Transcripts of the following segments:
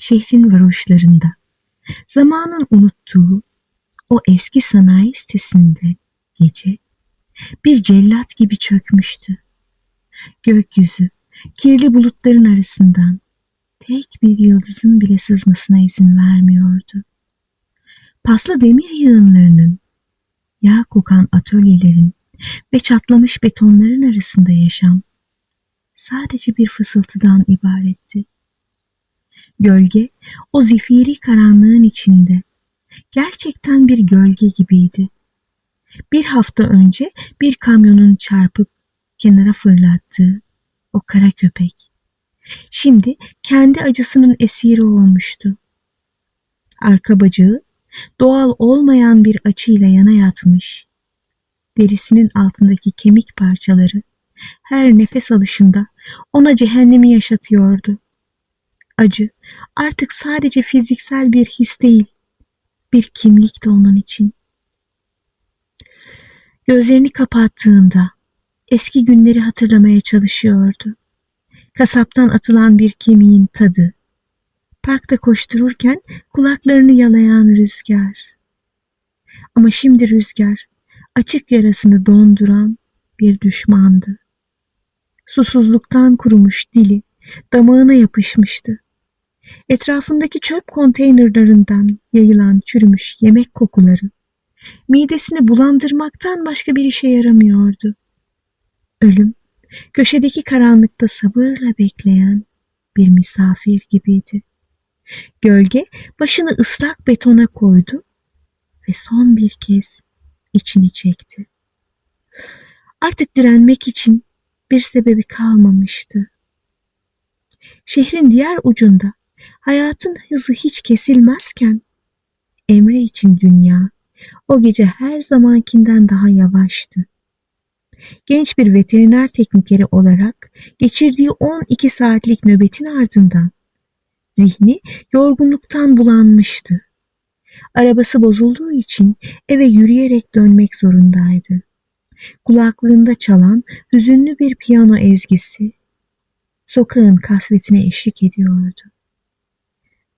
şehrin varoşlarında, zamanın unuttuğu o eski sanayi sitesinde gece bir cellat gibi çökmüştü. Gökyüzü kirli bulutların arasından tek bir yıldızın bile sızmasına izin vermiyordu. Paslı demir yığınlarının, yağ kokan atölyelerin ve çatlamış betonların arasında yaşam sadece bir fısıltıdan ibaretti. Gölge o zifiri karanlığın içinde gerçekten bir gölge gibiydi. Bir hafta önce bir kamyonun çarpıp kenara fırlattığı o kara köpek şimdi kendi acısının esiri olmuştu. Arka bacağı doğal olmayan bir açıyla yana yatmış. Derisinin altındaki kemik parçaları her nefes alışında ona cehennemi yaşatıyordu. Acı artık sadece fiziksel bir his değil, bir kimlikti onun için. Gözlerini kapattığında eski günleri hatırlamaya çalışıyordu. Kasaptan atılan bir kemiğin tadı, parkta koştururken kulaklarını yalayan rüzgar. Ama şimdi rüzgar açık yarasını donduran bir düşmandı. Susuzluktan kurumuş dili damağına yapışmıştı. Etrafındaki çöp konteynerlarından yayılan çürümüş yemek kokuları midesini bulandırmaktan başka bir işe yaramıyordu. Ölüm, köşedeki karanlıkta sabırla bekleyen bir misafir gibiydi. Gölge başını ıslak betona koydu ve son bir kez içini çekti. Artık direnmek için bir sebebi kalmamıştı. Şehrin diğer ucunda hayatın hızı hiç kesilmezken Emre için dünya o gece her zamankinden daha yavaştı. Genç bir veteriner teknikeri olarak geçirdiği 12 saatlik nöbetin ardından zihni yorgunluktan bulanmıştı. Arabası bozulduğu için eve yürüyerek dönmek zorundaydı. Kulaklığında çalan hüzünlü bir piyano ezgisi sokağın kasvetine eşlik ediyordu.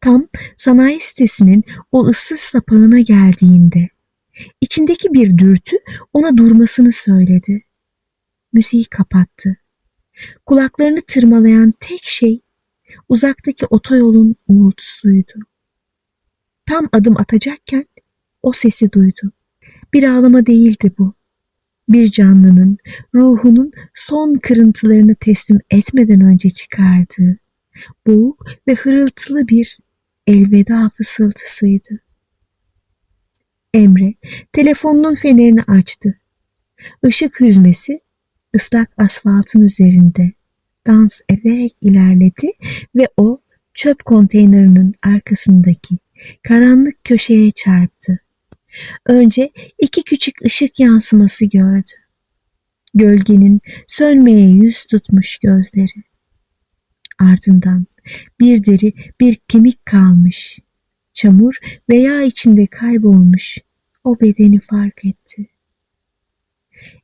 Tam sanayi sitesinin o ıssız sapağına geldiğinde içindeki bir dürtü ona durmasını söyledi. Müziği kapattı. Kulaklarını tırmalayan tek şey uzaktaki otoyolun uğultusuydu. Tam adım atacakken o sesi duydu. Bir ağlama değildi bu. Bir canlının ruhunun son kırıntılarını teslim etmeden önce çıkardığı boğuk ve hırıltılı bir elveda fısıltısıydı. Emre telefonunun fenerini açtı. Işık hüzmesi ıslak asfaltın üzerinde dans ederek ilerledi ve o çöp konteynerinin arkasındaki karanlık köşeye çarptı. Önce 2 küçük ışık yansıması gördü. Gölgenin sönmeye yüz tutmuş gözleri. Ardından bir deri, bir kemik kalmış. Çamur ve yağ içinde kaybolmuş o bedeni fark etti.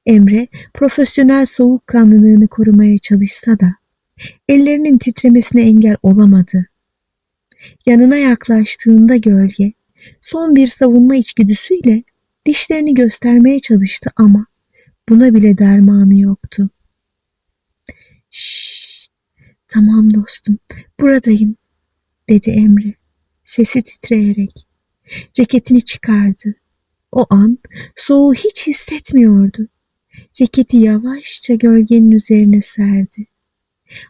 Emre profesyonel soğukkanlılığını korumaya çalışsa da ellerinin titremesine engel olamadı. Yanına yaklaştığında gölge son bir savunma içgüdüsüyle dişlerini göstermeye çalıştı ama buna bile dermanı yoktu. "Şşt, tamam dostum, buradayım," dedi Emre, sesi titreyerek. Ceketini çıkardı. O an soğuğu hiç hissetmiyordu. Ceketi yavaşça gölgenin üzerine serdi.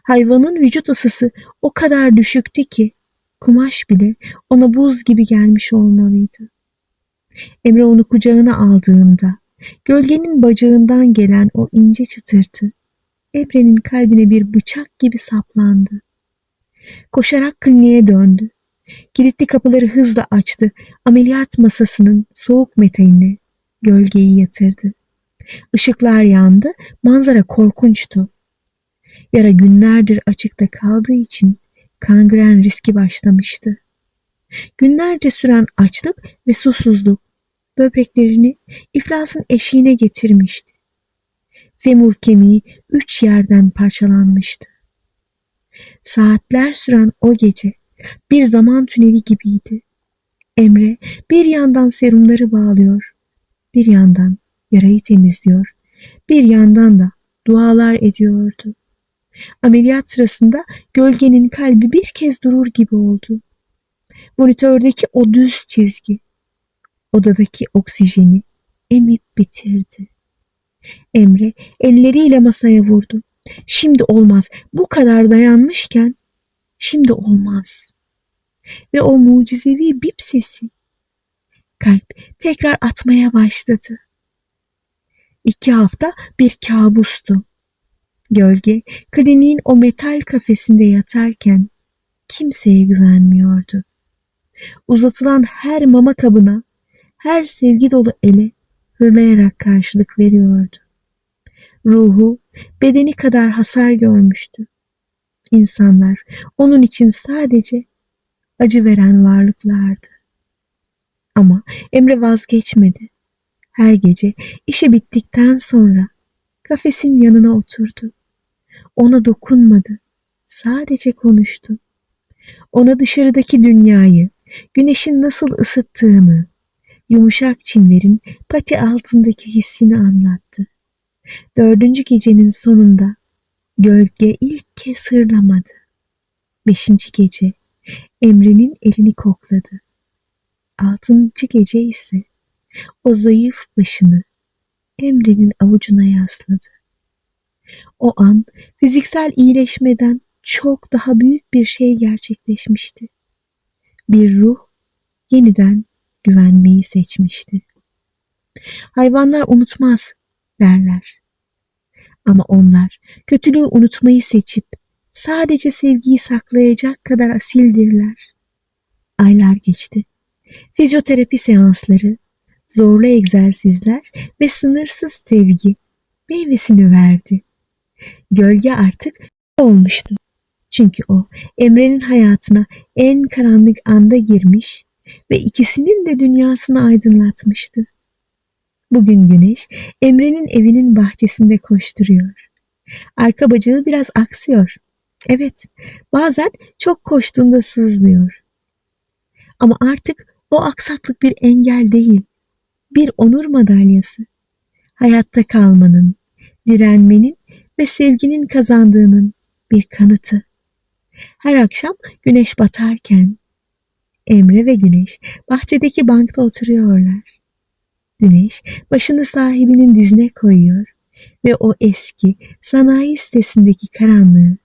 Hayvanın vücut ısısı o kadar düşüktü ki kumaş bile ona buz gibi gelmiş olmalıydı. Emre onu kucağına aldığında gölgenin bacağından gelen o ince çıtırtı Emre'nin kalbine bir bıçak gibi saplandı. Koşarak kliniğe döndü. Kilitli kapıları hızla açtı. Ameliyat masasının soğuk metaline gölgeyi yatırdı. Işıklar yandı. Manzara korkunçtu. Yara günlerdir açıkta kaldığı için kangren riski başlamıştı. Günlerce süren açlık ve susuzluk böbreklerini iflasın eşiğine getirmişti. Femur kemiği 3 yerden parçalanmıştı. Saatler süren o gece bir zaman tüneli gibiydi. Emre bir yandan serumları bağlıyor, bir yandan yarayı temizliyor, bir yandan da dualar ediyordu. Ameliyat sırasında gölgenin kalbi bir kez durur gibi oldu. Monitördeki o düz çizgi, odadaki oksijeni emip bitirdi. Emre elleriyle masaya vurdu. Şimdi olmaz. Bu kadar dayanmışken şimdi olmaz. Ve o mucizevi bip sesi. Kalp tekrar atmaya başladı. 2 hafta bir kabustu. Gölge kliniğin o metal kafesinde yatarken kimseye güvenmiyordu. Uzatılan her mama kabına, her sevgi dolu ele hırlayarak karşılık veriyordu. Ruhu bedeni kadar hasar görmüştü. İnsanlar onun için sadece acı veren varlıklardı. Ama Emre vazgeçmedi. Her gece işi bittikten sonra kafesin yanına oturdu. Ona dokunmadı. Sadece konuştu. Ona dışarıdaki dünyayı, güneşin nasıl ısıttığını, yumuşak çimlerin pati altındaki hissini anlattı. 4. gecenin sonunda gölge ilk kez hırlamadı. 5. gece Emre'nin elini kokladı. 6. gece ise o zayıf başını Emre'nin avucuna yasladı. O an fiziksel iyileşmeden çok daha büyük bir şey gerçekleşmişti. Bir ruh yeniden güvenmeyi seçmişti. Hayvanlar unutmaz derler. Ama onlar kötülüğü unutmayı seçip sadece sevgiyi saklayacak kadar asildirler. Aylar geçti. Fizyoterapi seansları, zorlu egzersizler ve sınırsız sevgi meyvesini verdi. Gölge artık olmuştu. Çünkü o Emre'nin hayatına en karanlık anda girmiş ve ikisinin de dünyasını aydınlatmıştı. Bugün güneş Emre'nin evinin bahçesinde koşturuyor. Arka bacağı biraz aksıyor. Evet, bazen çok koştuğunda sızlıyor. Ama artık o aksaklık bir engel değil, bir onur madalyası. Hayatta kalmanın, direnmenin ve sevginin kazandığının bir kanıtı. Her akşam güneş batarken Emre ve Güneş bahçedeki bankta oturuyorlar. Güneş başını sahibinin dizine koyuyor ve o eski sanayi sitesindeki karanlığı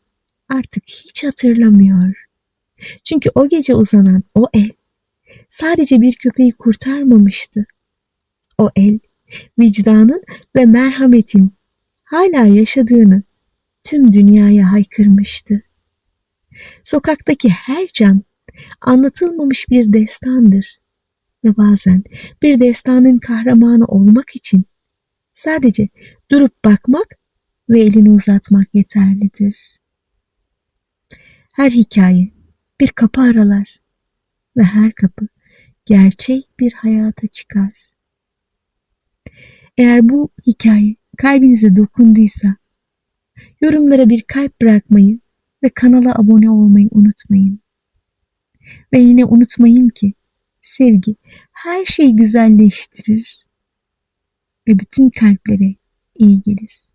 artık hiç hatırlamıyor. Çünkü o gece uzanan o el sadece bir köpeği kurtarmamıştı. O el vicdanın ve merhametin hala yaşadığını tüm dünyaya haykırmıştı. Sokaktaki her can anlatılmamış bir destandır ve bazen bir destanın kahramanı olmak için sadece durup bakmak ve elini uzatmak yeterlidir. Her hikaye bir kapı aralar ve her kapı gerçek bir hayata çıkar. Eğer bu hikaye kalbinize dokunduysa yorumlara bir kalp bırakmayı ve kanala abone olmayı unutmayın. Ve yine unutmayın ki sevgi her şeyi güzelleştirir ve bütün kalplere iyi gelir.